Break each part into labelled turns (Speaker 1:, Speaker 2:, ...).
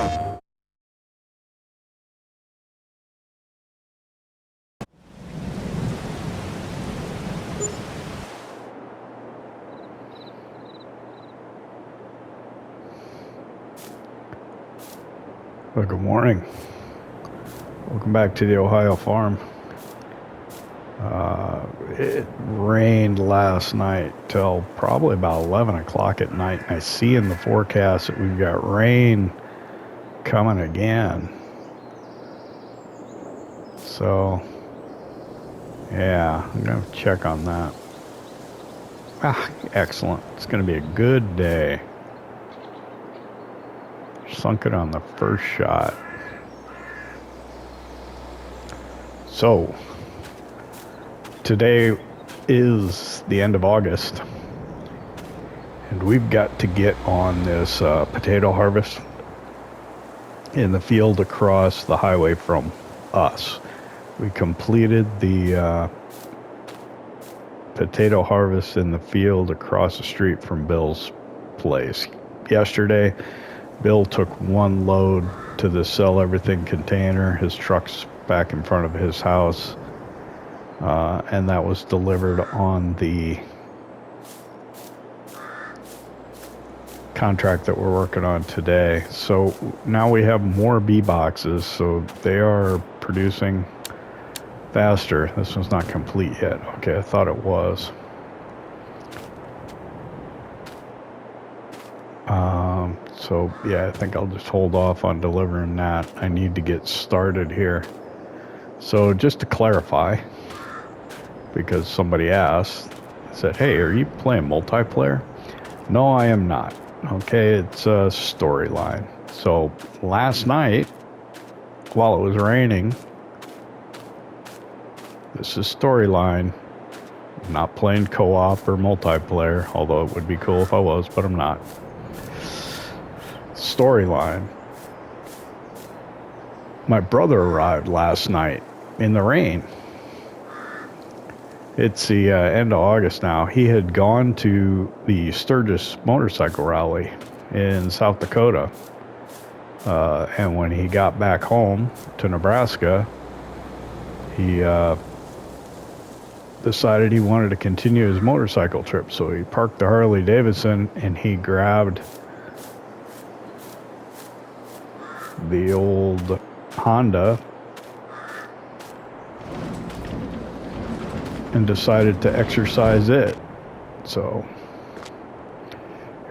Speaker 1: Well, good morning. Welcome back to the Ohio farm. It rained last night till probably about 11 o'clock at night. And I see in the forecast that we've got rain coming again. So, yeah, I'm going to check on that. Excellent. It's going to be a good day. Sunk it on the first shot. So, today is the end of August, and we've got to get on this potato harvest in the field across the highway from us. We completed the potato harvest in the field across the street from Bill's place yesterday. Bill took one load to the sell everything container. His truck's back in front of his house, and that was delivered on the contract that we're working on today. So now we have more B boxes, so they are producing faster. This one's not complete yet. Okay, I thought it was. So yeah, I think I'll just hold off on delivering that. I need to get started here. So just to clarify, because somebody asked, said, hey, are you playing multiplayer? No, I am not. Okay, it's a storyline. So last night, while it was raining, this is storyline. I'm not playing co-op or multiplayer, although it would be cool if I was, but I'm not. Storyline. My brother arrived last night in the rain. It's the end of August now. He had gone to the Sturgis motorcycle rally in South Dakota. And when he got back home to Nebraska, he decided he wanted to continue his motorcycle trip. So he parked the Harley Davidson and he grabbed the old Honda and decided to exercise it. So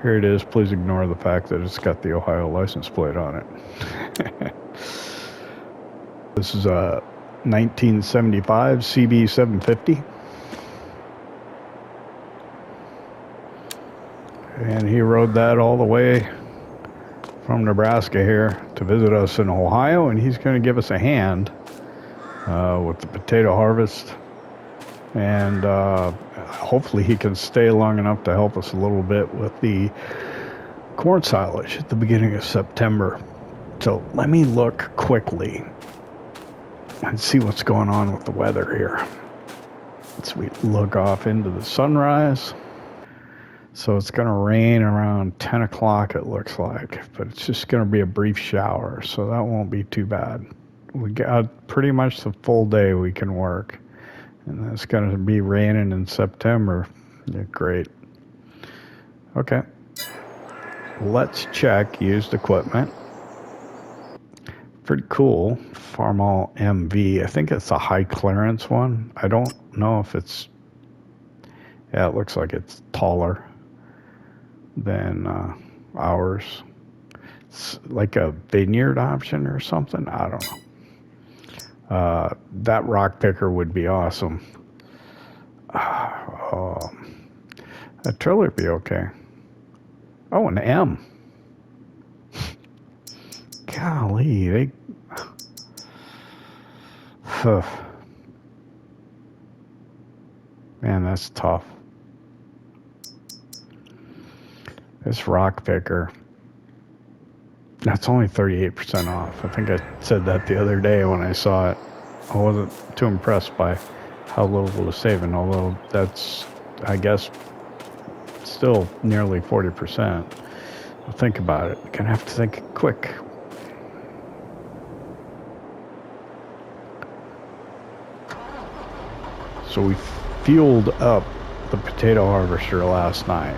Speaker 1: here it is. Please ignore the fact that it's got the Ohio license plate on it. This is a 1975 CB 750. And he rode that all the way from Nebraska here to visit us in Ohio, and he's going to give us a hand with the potato harvest, and hopefully he can stay long enough to help us a little bit with the corn silage at the beginning of September. So let me look quickly and see what's going on with the weather here. As we look off into the sunrise. So it's going to rain around 10 o'clock, it looks like, but it's just going to be a brief shower, so that won't be too bad. We got pretty much the full day we can work, and it's going to be raining in September. Yeah, great. Okay. Let's check used equipment. Pretty cool. Farmall MV. I think it's a high clearance one. I don't know if it's... Yeah, it looks like it's taller than ours. It's like a vineyard option or something. I don't know. That rock picker would be awesome. That trailer would be okay. Oh, an M. Golly, they... Man, that's tough. This rock picker, that's only 38% off. I think I said that the other day when I saw it. I wasn't too impressed by how little it was saving, although that's, I guess, still nearly 40%. Think about it. You're going to have to think quick. So we fueled up the potato harvester last night.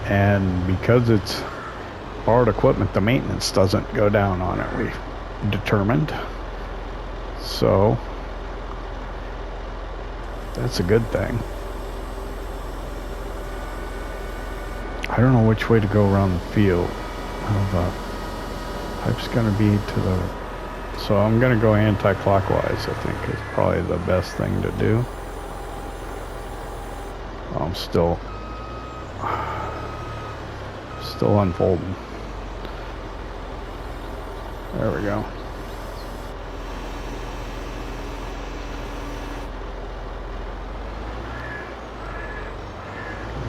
Speaker 1: And because it's borrowed equipment, the maintenance doesn't go down on it, we determined. So that's a good thing. I don't know which way to go around the field. How the pipe's gonna be to the, so I'm gonna go anti-clockwise. I think is probably the best thing to do. I'm still unfolding. There we go.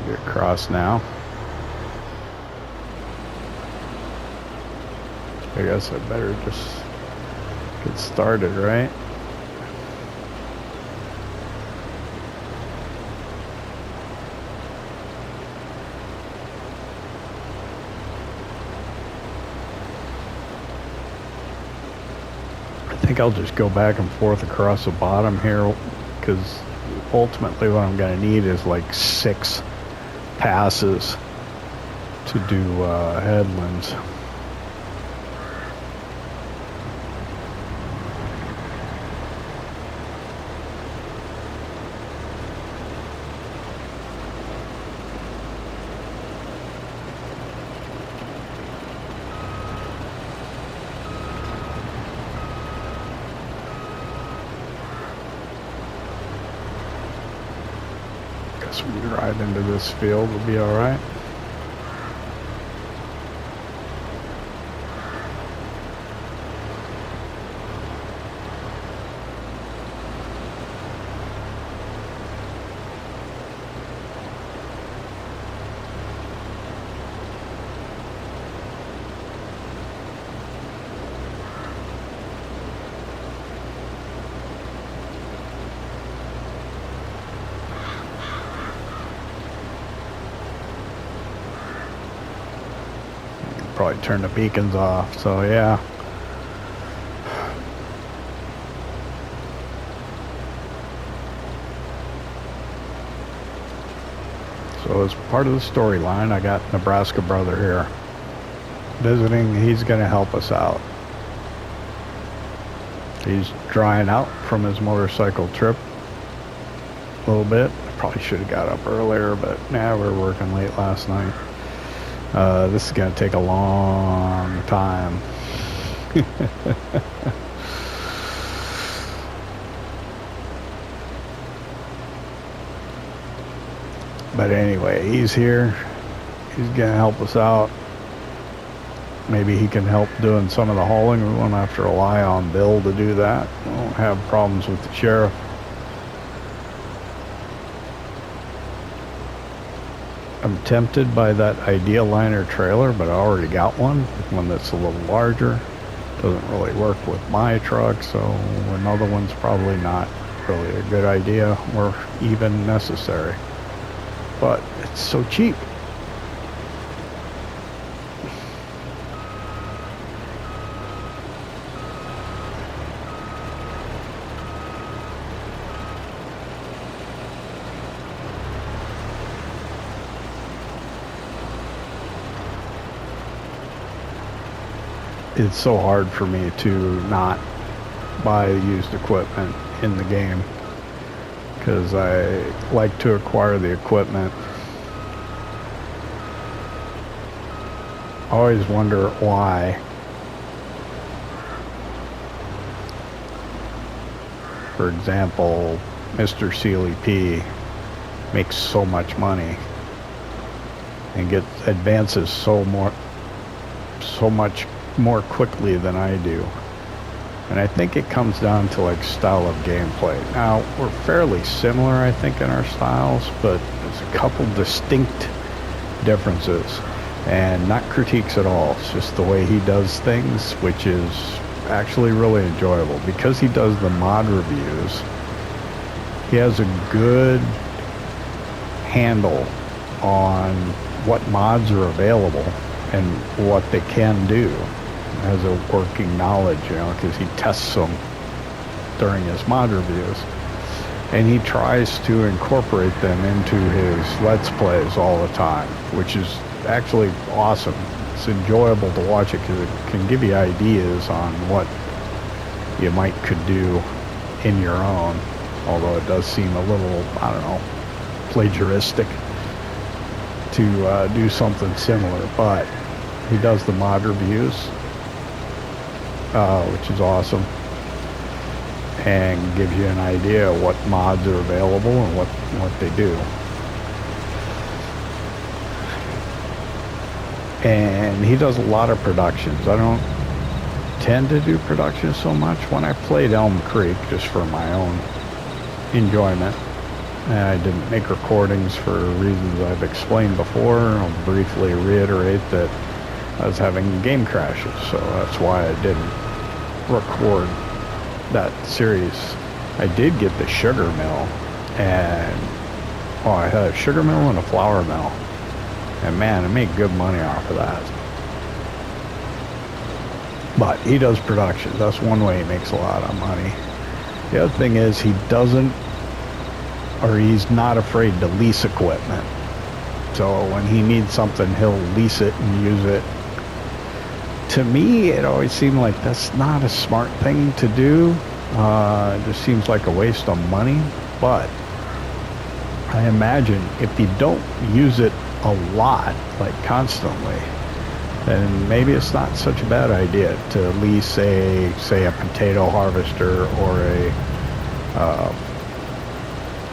Speaker 1: Get across now. I guess I better just get started, right? I think I'll just go back and forth across the bottom here, because ultimately what I'm going to need is like 6 passes to do headlands. We ride into this field, will be all right. Probably turn the beacons off, so yeah. So as part of the storyline, I got Nebraska Brother here visiting. He's going to help us out. He's drying out from his motorcycle trip a little bit. Probably should have got up earlier, but nah, we were working late last night. This is going to take a long time. But anyway, he's here. He's going to help us out. Maybe he can help doing some of the hauling. We won't have to rely on Bill to do that. We won't have problems with the sheriff. I'm tempted by that Idea Liner trailer, but I already got one that's a little larger. Doesn't really work with my truck, so another one's probably not really a good idea or even necessary. But it's so cheap. It's so hard for me to not buy used equipment in the game, because I like to acquire the equipment. I always wonder why. For example, Mr. Sealy P makes so much money and gets advances so much more quickly than I do. And I think it comes down to like style of gameplay. Now, we're fairly similar, I think, in our styles, but there's a couple distinct differences, and not critiques at all. It's just the way he does things, which is actually really enjoyable. Because he does the mod reviews, he has a good handle on what mods are available and what they can do as a working knowledge, you know, because he tests them during his mod reviews. And he tries to incorporate them into his Let's Plays all the time, which is actually awesome. It's enjoyable to watch it because it can give you ideas on what you could do in your own, although it does seem a little, I don't know, plagiaristic to do something similar. But he does the mod reviews, which is awesome, and gives you an idea of what mods are available and what they do. And he does a lot of productions. I don't tend to do productions so much. When I played Elm Creek, just for my own enjoyment, and I didn't make recordings for reasons I've explained before. I'll briefly reiterate that I was having game crashes, so that's why I didn't record that series. I did get the sugar mill, and I had a sugar mill and a flour mill, and man, I made good money off of that. But he does productions. That's one way he makes a lot of money. The other thing is he doesn't, or he's not afraid to lease equipment. So when he needs something, he'll lease it and use it. To me, it always seemed like that's not a smart thing to do. It just seems like a waste of money. But I imagine if you don't use it a lot, like constantly, then maybe it's not such a bad idea to lease say a potato harvester or a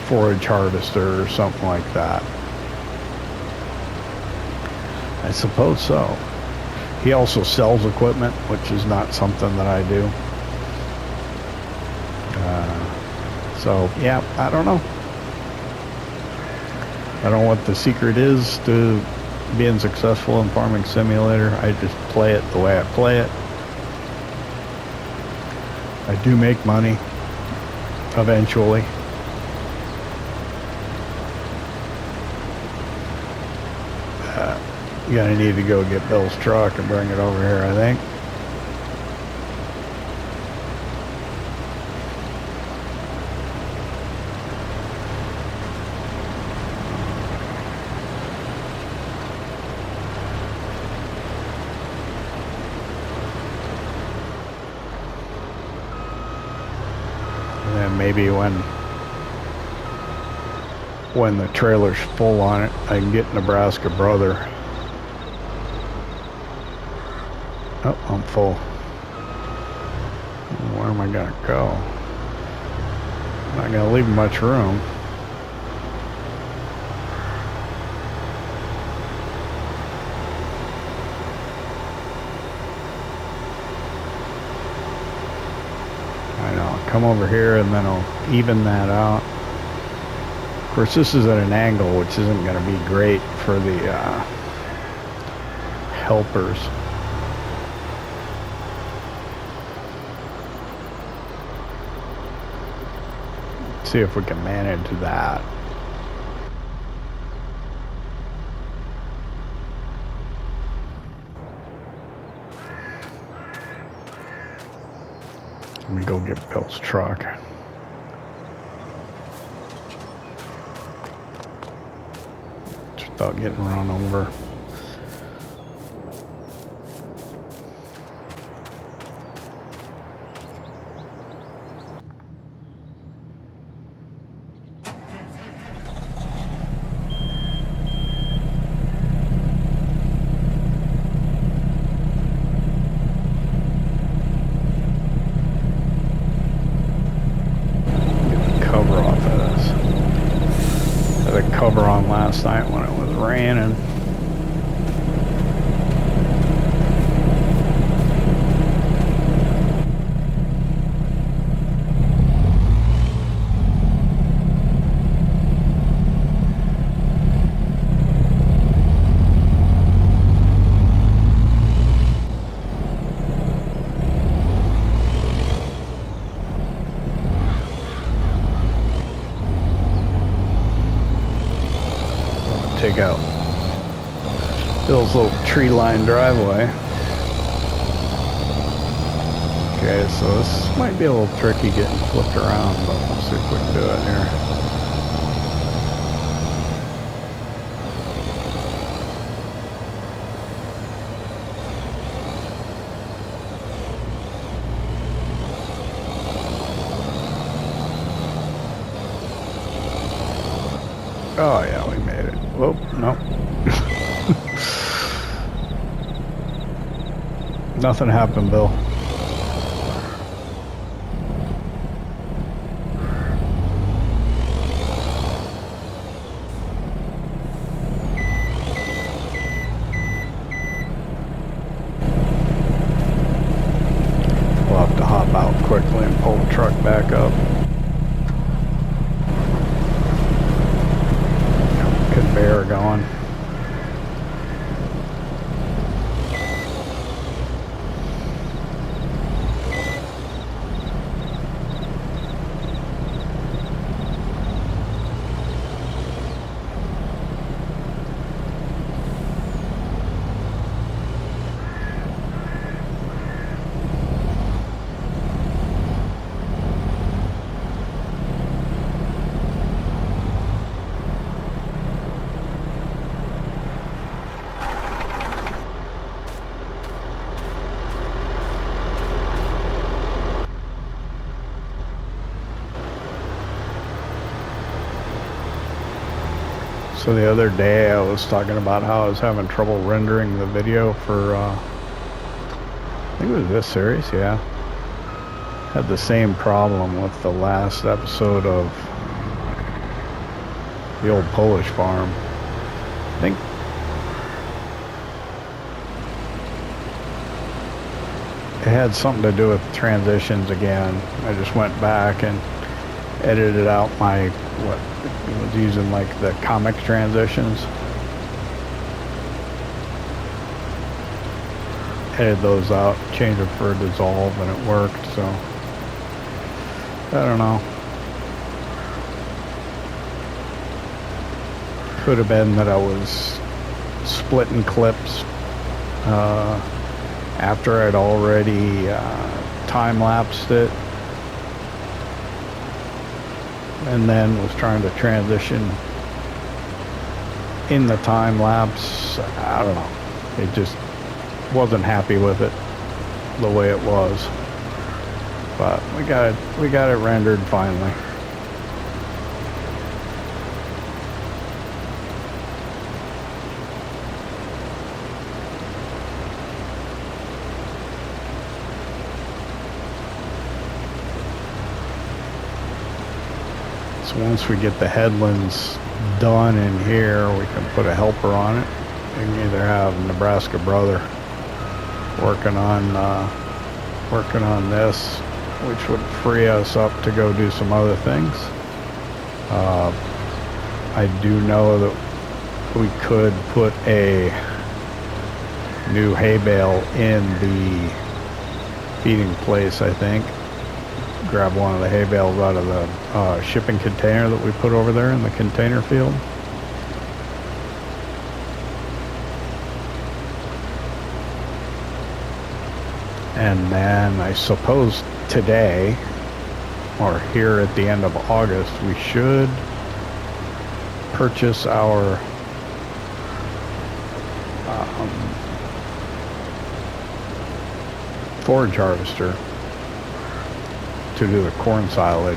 Speaker 1: forage harvester or something like that. I suppose so. He also sells equipment, which is not something that I do. So yeah, I don't know. I don't know what the secret is to being successful in Farming Simulator. I just play it the way I play it. I do make money eventually. You're gonna need to go get Bill's truck and bring it over here, I think. And then maybe when the trailer's full on it, I can get Nebraska Brother. Oh, I'm full. Where am I gonna go? I'm not gonna leave much room. I know, I'll come over here and then I'll even that out. Of course, this is at an angle, which isn't gonna be great for the helpers. See if we can manage that. Let me go get Bill's truck. Just without getting run over. Last night when it was raining. Take out Bill's little tree-lined driveway. Okay, so this might be a little tricky getting flipped around, but we'll see if we can do it here. Oh yeah, we made it. Whoop, nope. Nothing happened, Bill. We'll have to hop out quickly and pull the truck back up. Conveyor going. So the other day I was talking about how I was having trouble rendering the video for, I think it was this series, yeah. Had the same problem with the last episode of the old Polish farm. I think it had something to do with transitions again. I just went back and edited out my, what, I was using like the comic transitions. Edited those out, changed it for dissolve, and it worked, so I don't know. Could have been that I was splitting clips after I'd already time-lapsed it, and then was trying to transition in the time lapse. I don't know. It just wasn't happy with it the way it was. But we got it rendered finally. Once we get the headlands done in here, we can put a helper on it. We can either have Nebraska Brother working on this, which would free us up to go do some other things. I do know that we could put a new hay bale in the feeding place, I think. Grab one of the hay bales out of the shipping container that we put over there in the container field. And then I suppose today, or here at the end of August, we should purchase our forage harvester to do the corn silage,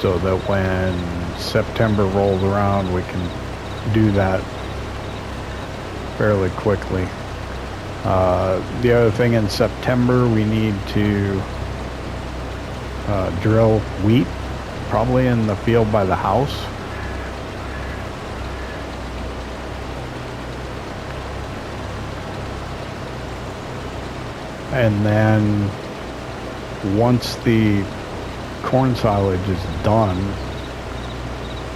Speaker 1: so that when September rolls around we can do that fairly quickly. The other thing, in September we need to drill wheat, probably in the field by the house. And then once the corn silage is done,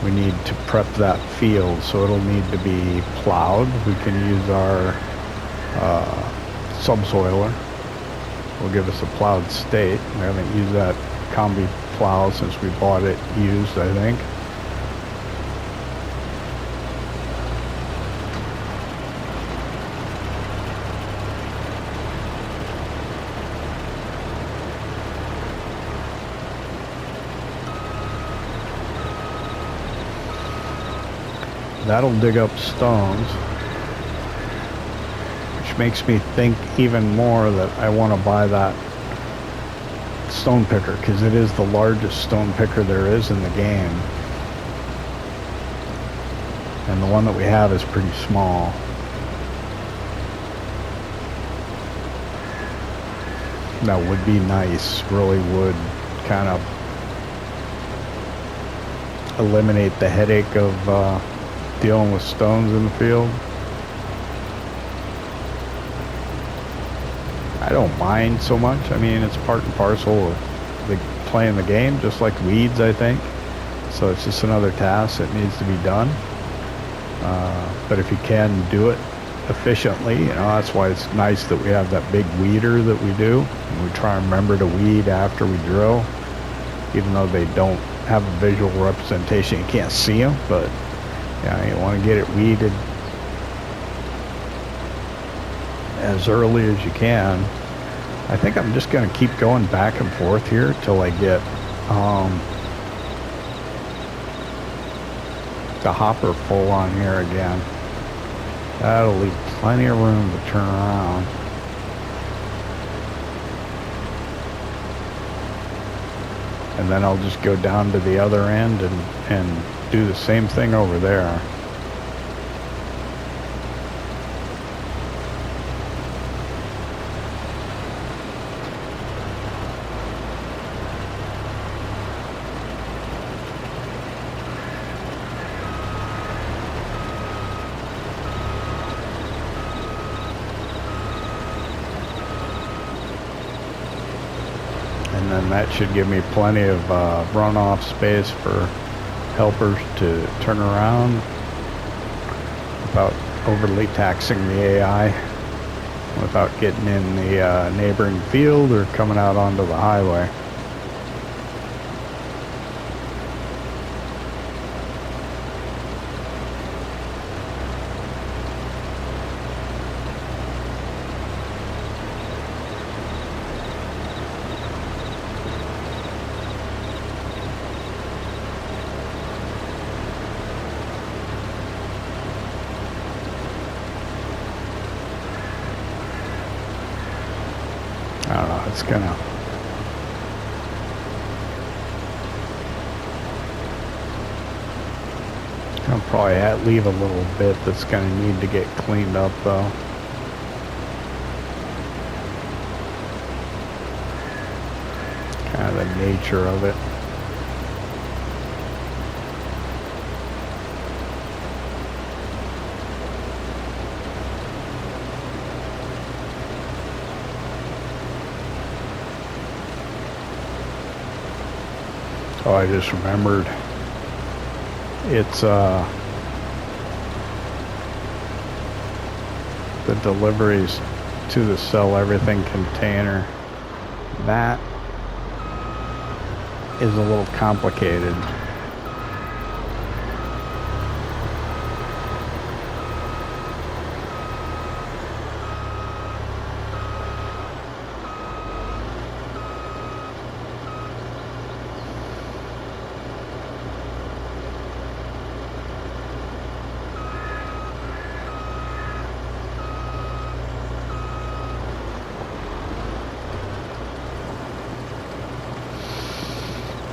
Speaker 1: we need to prep that field, so it'll need to be plowed. We can use our subsoiler. Will give us a plowed state. We haven't used that combi plow since we bought it used, I think. that'll dig up stones, which makes me think even more that I want to buy that stone picker, because it is the largest stone picker there is in the game, and the one that we have is pretty small. That would be nice, really would kind of eliminate the headache of dealing with stones in the field. I don't mind so much. I mean, it's part and parcel of playing the game, just like weeds, I think. So it's just another task that needs to be done. But if you can do it efficiently, you know, that's why it's nice that we have that big weeder that we do. And we try and remember to weed after we drill, even though they don't have a visual representation. You can't see them, but yeah, you want to get it weeded as early as you can. I think I'm just going to keep going back and forth here till I get the hopper full on here again. That'll leave plenty of room to turn around. And then I'll just go down to the other end and do the same thing over there. And then that should give me plenty of runoff space for helpers to turn around without overly taxing the AI, without getting in the neighboring field or coming out onto the highway. I don't know, it's gonna... I'll probably leave a little bit that's gonna need to get cleaned up though. Kind of the nature of it. Oh, I just remembered. It's the deliveries to the sell everything container. That is a little complicated.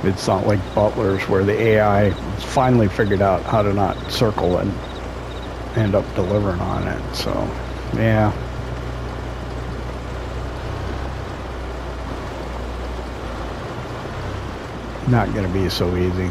Speaker 1: It's not like Butler's where the AI finally figured out how to not circle and end up delivering on it. So, yeah. Not going to be so easy.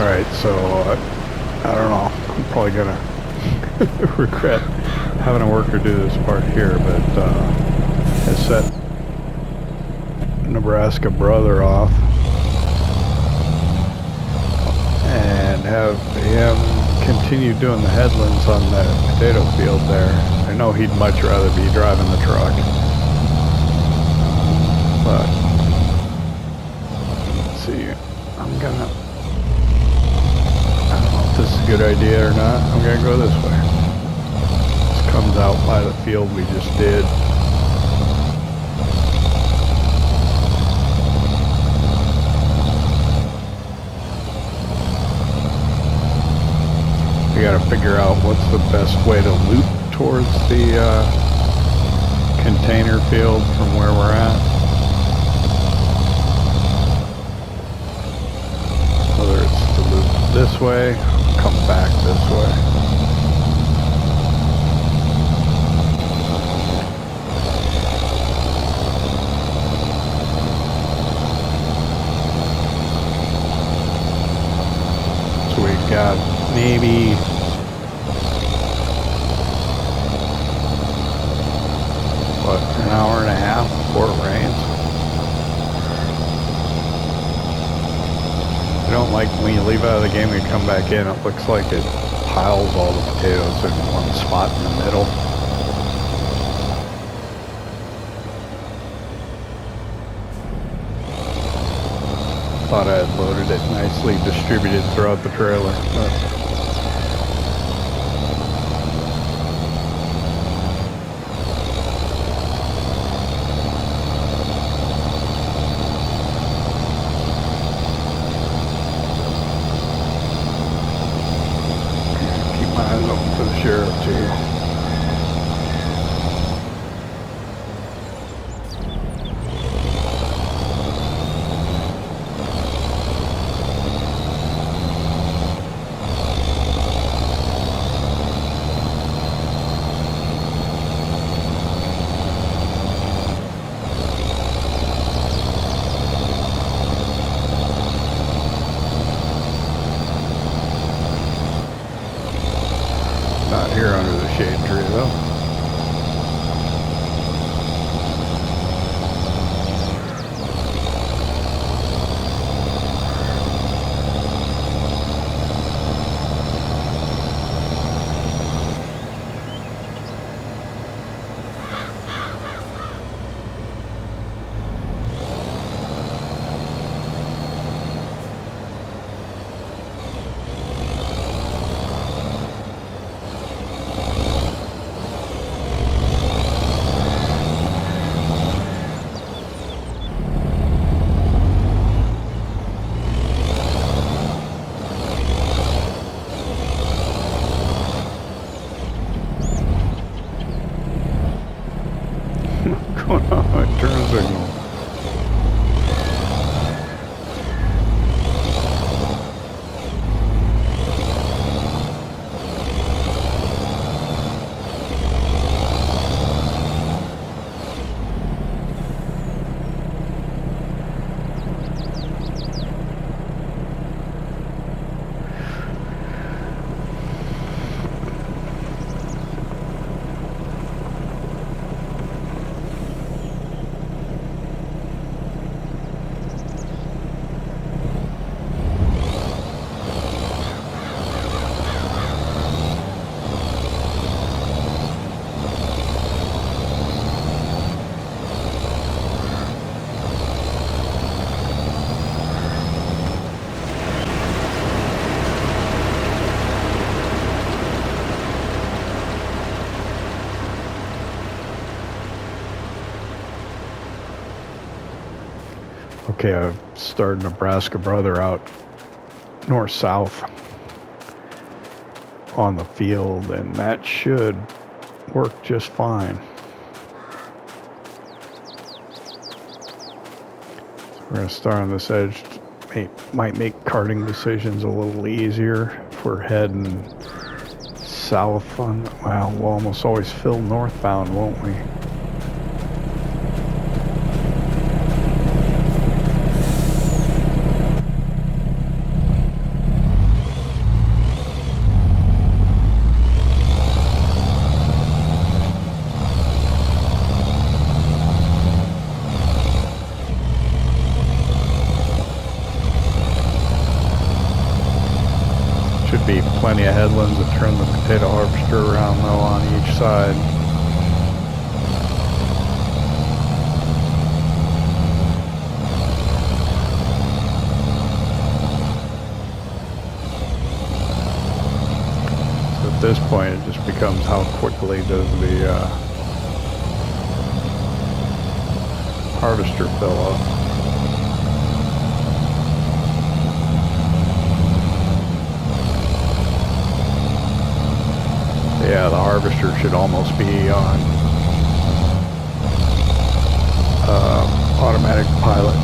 Speaker 1: Alright, so I don't know. I'm probably gonna regret having a worker do this part here, but I set Nebraska Brother off and have him continue doing the headlands on the potato field there. I know he'd much rather be driving the truck, but let's see. I'm gonna, I don't know if this is a good idea or not. I'm gonna go this way. This comes out by the field we just did. We gotta figure out what's the best way to loop towards the container field from where we're at. Whether it's to loop this way, come back this way. So we've got maybe what, an hour and a half before it rains. I don't like when you leave out of the game and you come back in, it looks like it piles all the potatoes in one spot in the middle. Thought I had loaded it nicely distributed throughout the trailer, but keep my eyes open for the sheriff too. Not here under the shade tree though. Going on my turn signal. Okay, I've started Nebraska Brother out north-south on the field, and that should work just fine. We're going to start on this edge. Might make carting decisions a little easier if we're heading south on, well, we'll almost always fill northbound, won't we? be plenty of headlands that turn the potato harvester around though on each side. So at this point it just becomes how quickly does the harvester fill up. Yeah, the harvester should almost be on automatic pilot,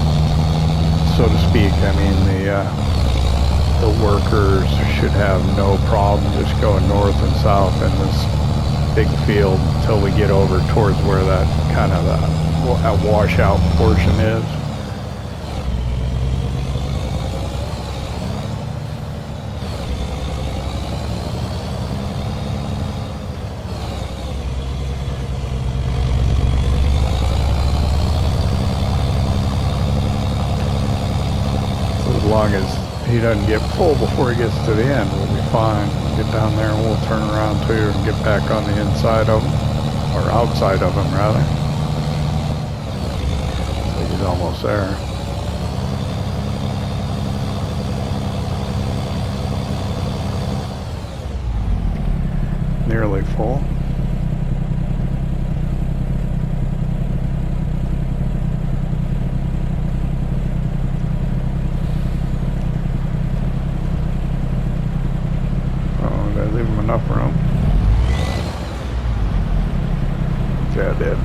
Speaker 1: so to speak. I mean, the workers should have no problem just going north and south in this big field until we get over towards where that kind of that washout portion is. As long as he doesn't get full before he gets to the end, we'll be fine. We'll get down there and we'll turn around too and get back on the inside of him, or outside of him rather. So he's almost there. Nearly full. Leave him enough room. Yeah, I did.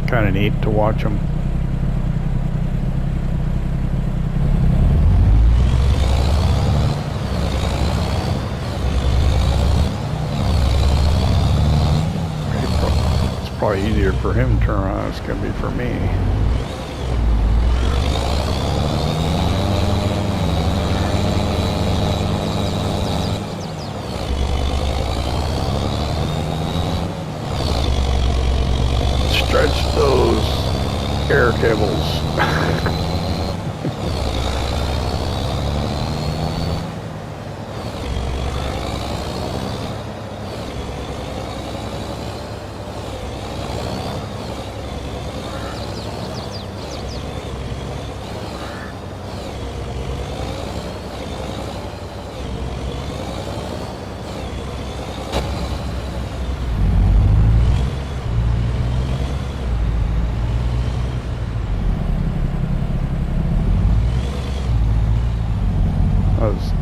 Speaker 1: Kind of neat to watch him. Probably easier for him to turn around. It's going to be for me. Stretch those air cables.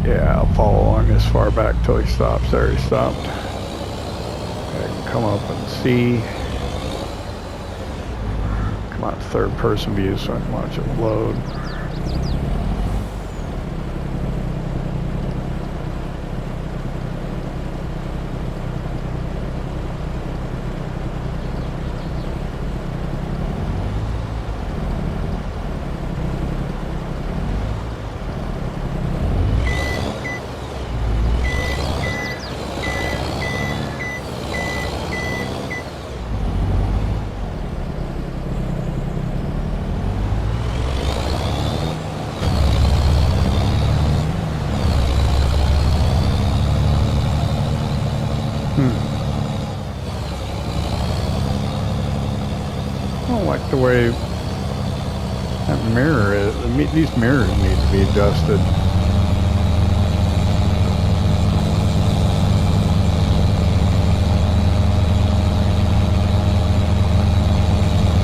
Speaker 1: Yeah, I'll follow along as far back till he stops. There he stopped. I can come up and see. Come on, third person view so I can watch it load. I don't like the way that mirror is. These mirrors need to be adjusted.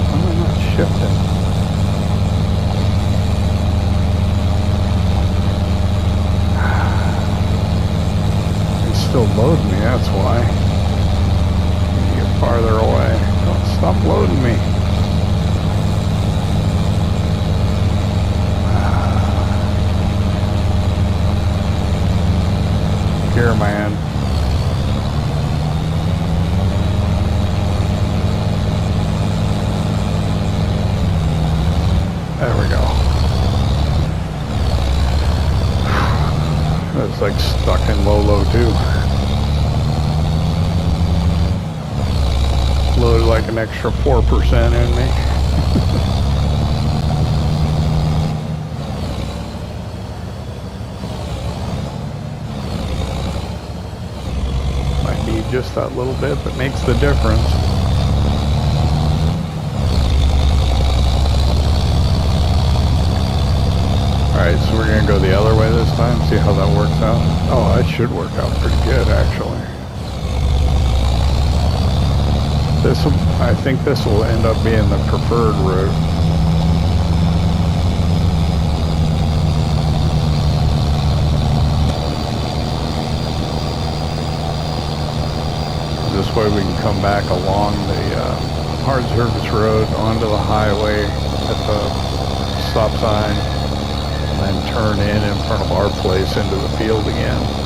Speaker 1: Why am I not shifting? It's still loading me, that's why. Get farther away. Don't stop loading me. Here, man. There we go. It's like stuck in low too. loaded like an extra 4% in me. Might need just that little bit, but makes the difference. Alright, so we're going to go the other way this time, see how that works out. Oh, that should work out pretty good, actually. I think this will end up being the preferred route. This way we can come back along the hard surface road onto the highway at the stop sign, and then turn in front of our place into the field again.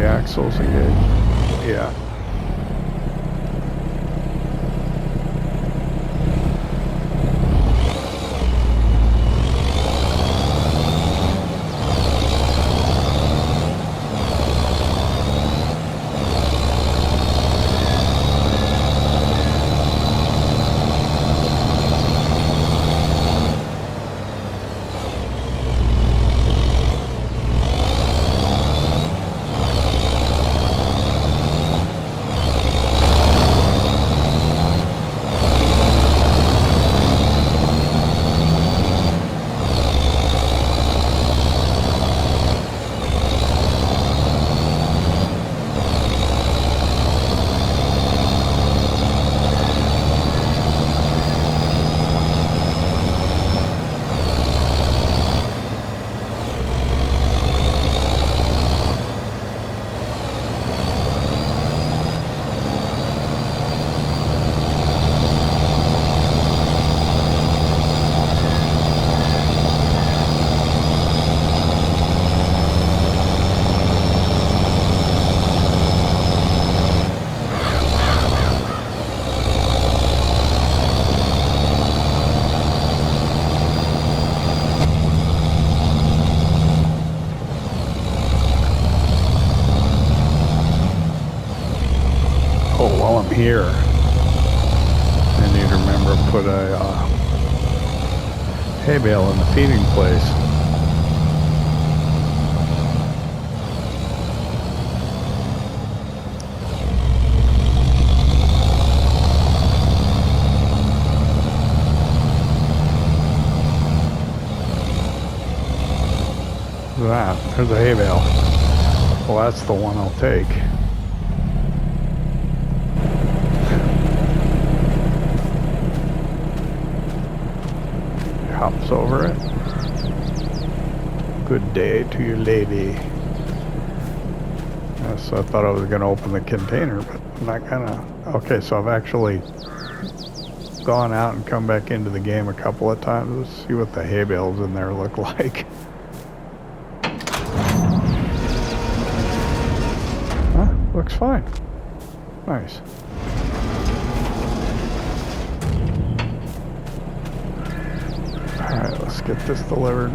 Speaker 1: Axles again. Yeah. Here, I need to remember to put a hay bale in the feeding place. Look at that, there's a hay bale. Well, that's the one I'll take. Hops over it. Good day to you, lady. Yes, I thought I was going to open the container, but I'm not gonna. Okay, so I've actually gone out and come back into the game a couple of times. Let's see what the hay bales in there look like. Huh? Looks fine. Nice. Alright, let's get this delivered.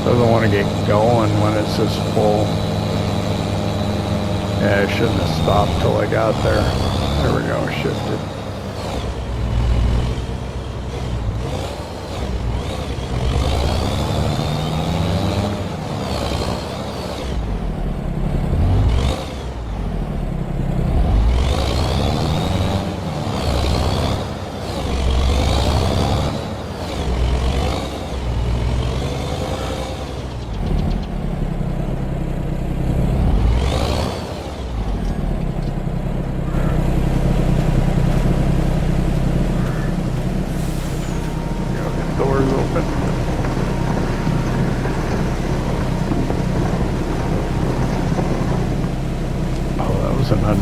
Speaker 1: Doesn't want to get going when it's this full. Yeah, I shouldn't have stopped till I got there. There we go, shifted.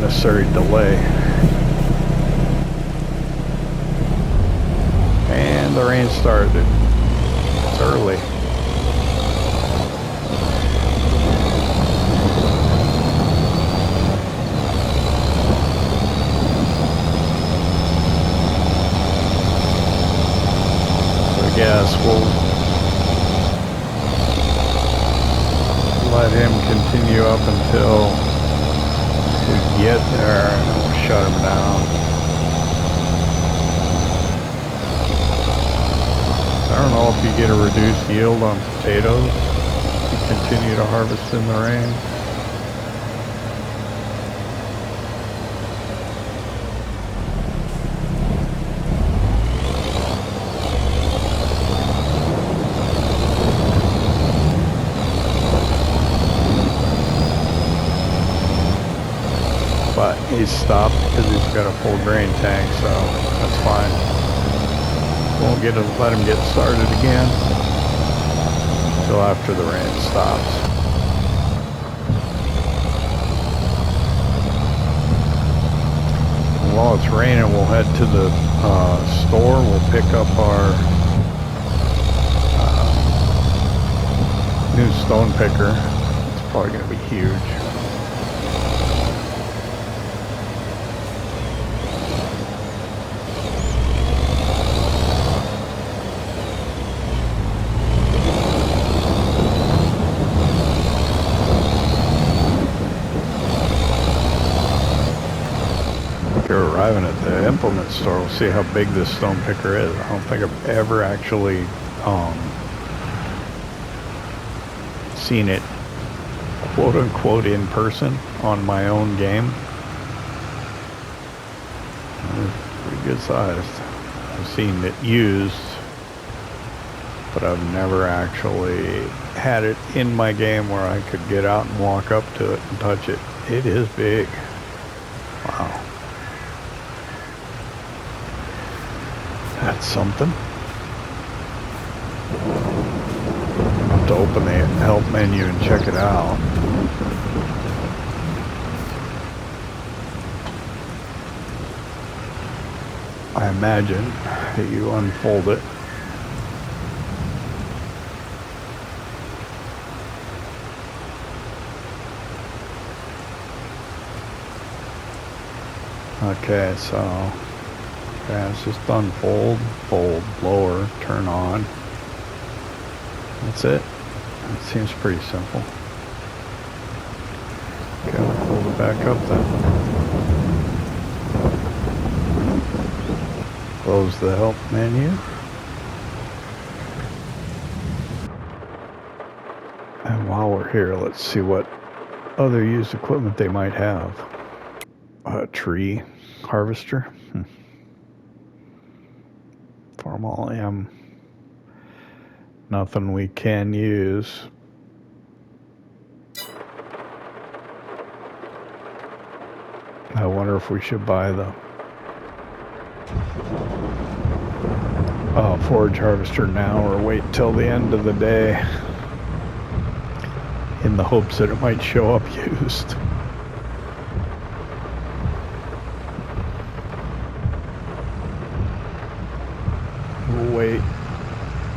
Speaker 1: unnecessary delay. And the rain started. It's early. So I guess we'll let him continue up until we get there and then we'll shut him down. I don't know if you get a reduced yield on potatoes if you continue to harvest in the rain. But he's stopped because he's got a full grain tank, so that's fine. Won't let him get started again until after the rain stops. And while it's raining, we'll head to the store. We'll pick up our new stone picker. It's probably going to be huge. Arriving at the implement store, we'll see how big this stone picker is. I don't think I've ever actually seen it quote unquote in person on my own game. It's pretty good sized. I've seen it used, but I've never actually had it in my game where I could get out and walk up to it and touch it. It is big. Wow. That's something. I'll have to open the help menu and check it out. I imagine that you unfold it. Okay, so okay, it's just unfold, fold, lower, turn on. That's it. It seems pretty simple. Okay, we'll fold it back up then. Close the help menu. And while we're here, let's see what other used equipment they might have. A tree harvester. Farmall M. Nothing we can use. I wonder if we should buy the forage harvester now or wait till the end of the day in the hopes that it might show up used. We'll wait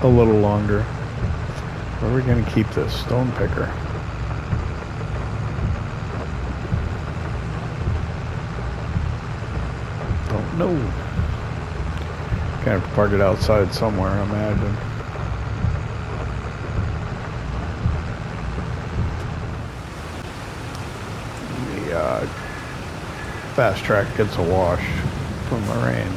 Speaker 1: a little longer. Where are we going to keep this stone picker? Don't know. Kind of park it outside somewhere, I imagine. The fast track gets a wash from the rain.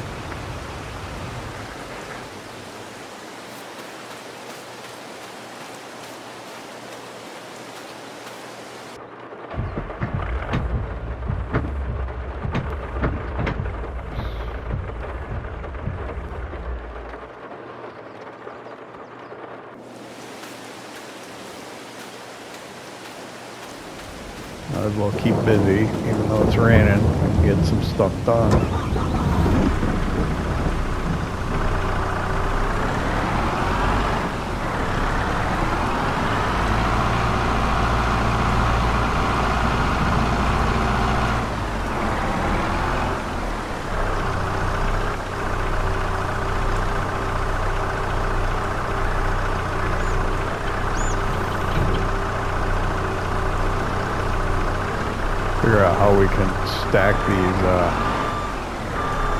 Speaker 1: Might as well keep busy, even though it's raining, and get some stuff done. how we can stack these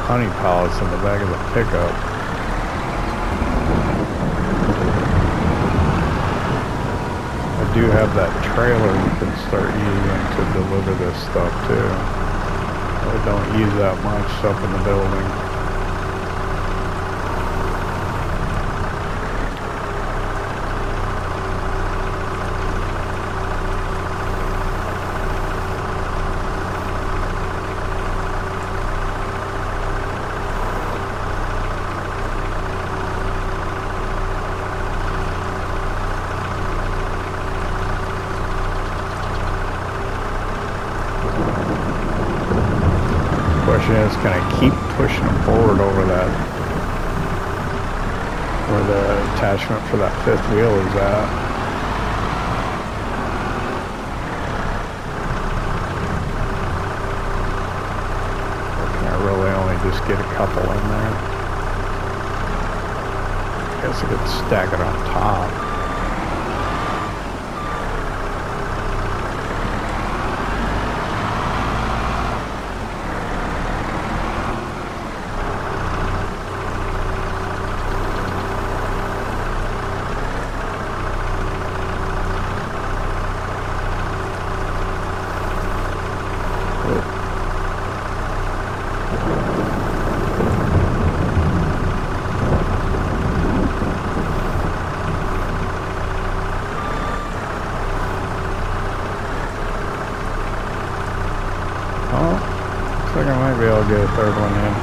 Speaker 1: honey pallets in the back of the pickup. I do have that trailer we can start using to deliver this stuff too. I don't use that much stuff in the building. Is going to keep pushing them forward over that, where the attachment for that fifth wheel is at. Or can I really only just get a couple in there? I guess I could stack it on top. Maybe I'll get a third one in.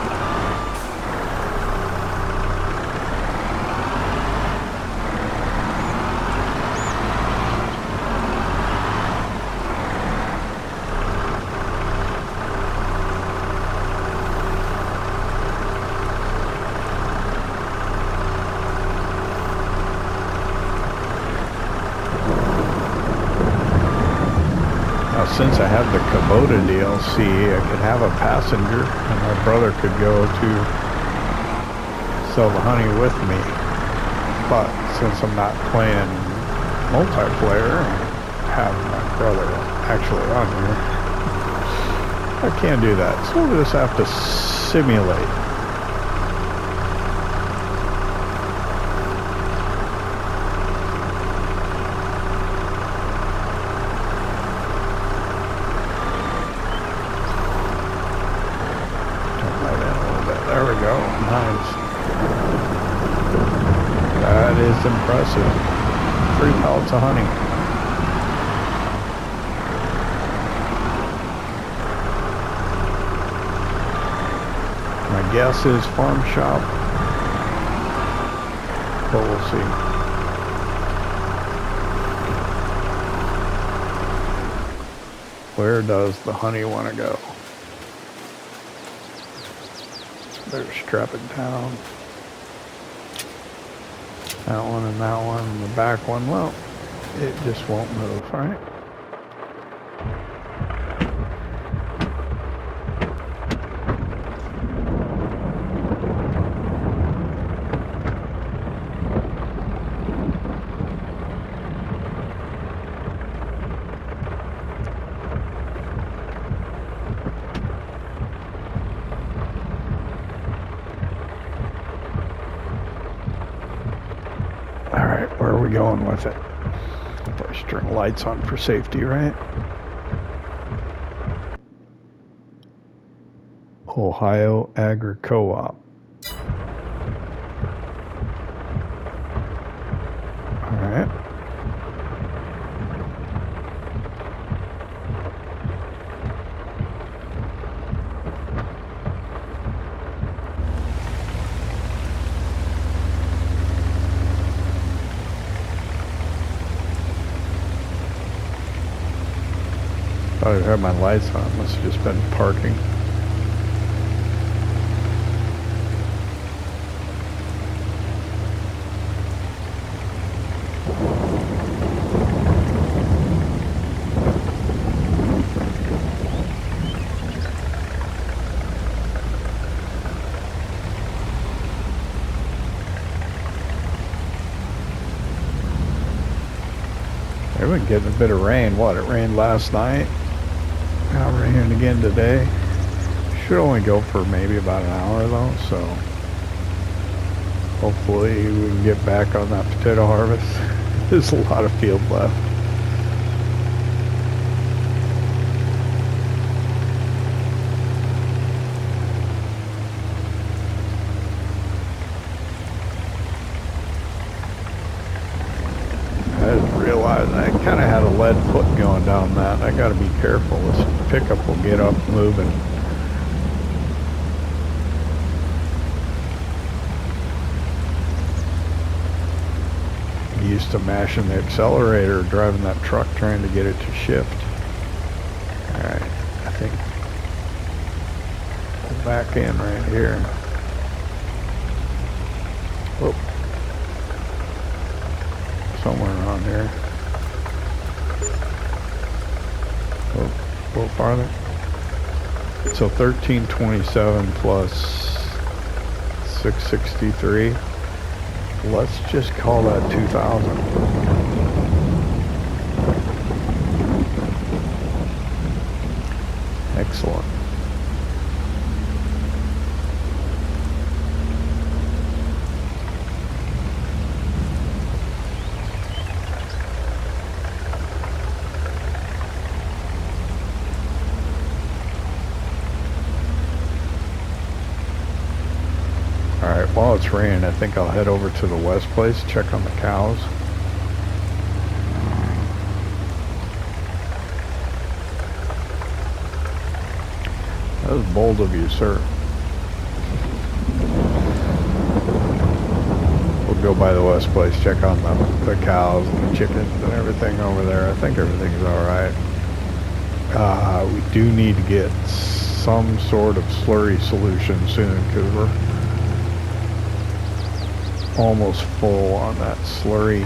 Speaker 1: Since I have the Kubota DLC, I could have a passenger and my brother could go to sell the honey with me. But since I'm not playing multiplayer and have my brother actually on here, I can't do that. So we'll just have to simulate. Impressive. 3 pallets of honey. My guess is farm shop, but we'll see. Where does the honey want to go? Better strap it down. That one and that one and the back one, well, it just won't move, right? Where are we going with it? First, turn lights on for safety, right? Ohio Agri Co-op. All right. I had my lights on. Must have just been parking. We've been getting a bit of rain. What? It rained last night. Not raining again today. Should only go for maybe about an hour though, so hopefully we can get back on that potato harvest. There's a lot of field left. I just realized I kind of had a lead foot going down that. I got to be careful. This pickup will get up moving. Used to mashing the accelerator, driving that truck, trying to get it to shift. Alright, I think we'll back in right here. Whoop. Somewhere around here. Whoop. A little farther. So 1327 plus 663. Let's just call that 2,000. Excellent. Alright, while it's raining, I think I'll head over to the west place, check on the cows. That was bold of you, sir. We'll go by the west place, check on the cows and the chickens and everything over there. I think everything's alright. We do need to get some sort of slurry solution soon, because we're almost full on that slurry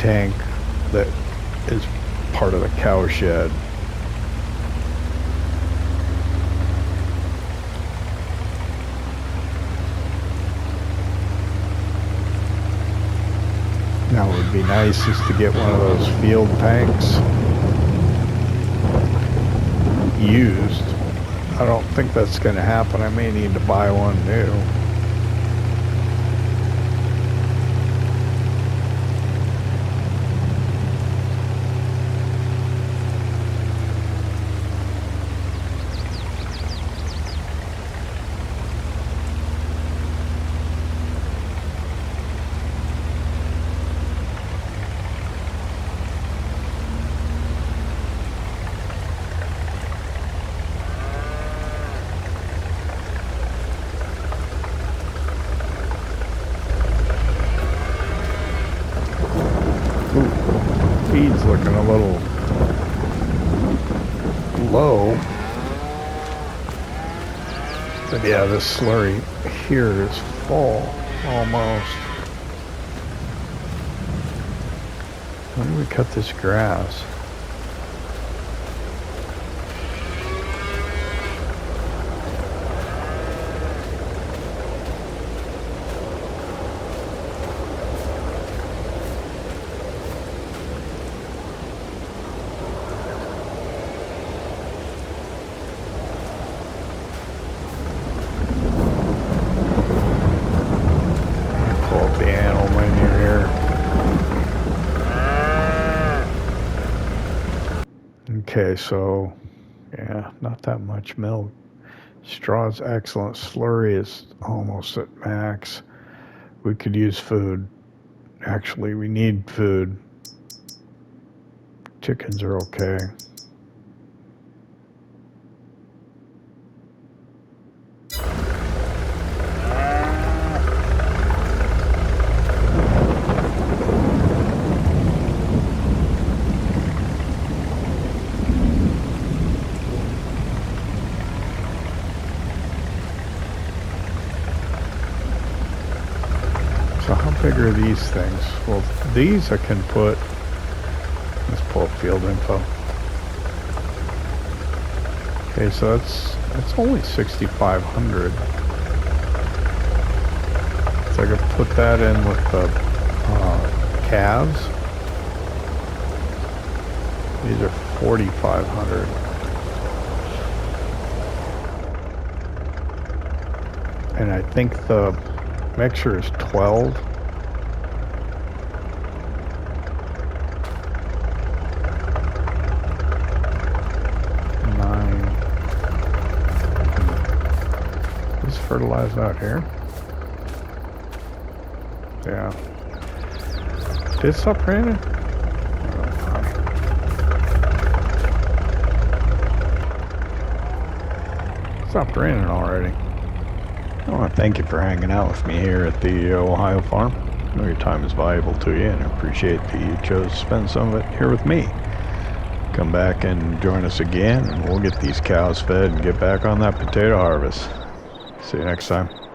Speaker 1: tank that is part of the CowShed. Now it would be nice is to get one of those field tanks used. I don't think that's going to happen. I may need to buy one new. Feed's looking a little low. But yeah, this slurry here is full almost. When do we cut this grass? Okay, so yeah, not that much milk. Straw's excellent. Slurry is almost at max. We could use food. Actually, we need food. Chickens are okay. Bigger these things. Well, these I can put. Let's pull up field info. Okay, so that's only 6,500. So I can put that in with the calves. These are 4,500. And I think the mixture is 12. Fertilized out here. Yeah. Did it stop raining? It stopped raining already. I want to thank you for hanging out with me here at the Ohio farm. I know your time is valuable to you, and I appreciate that you chose to spend some of it here with me. Come back and join us again, and we'll get these cows fed and get back on that potato harvest. See you next time.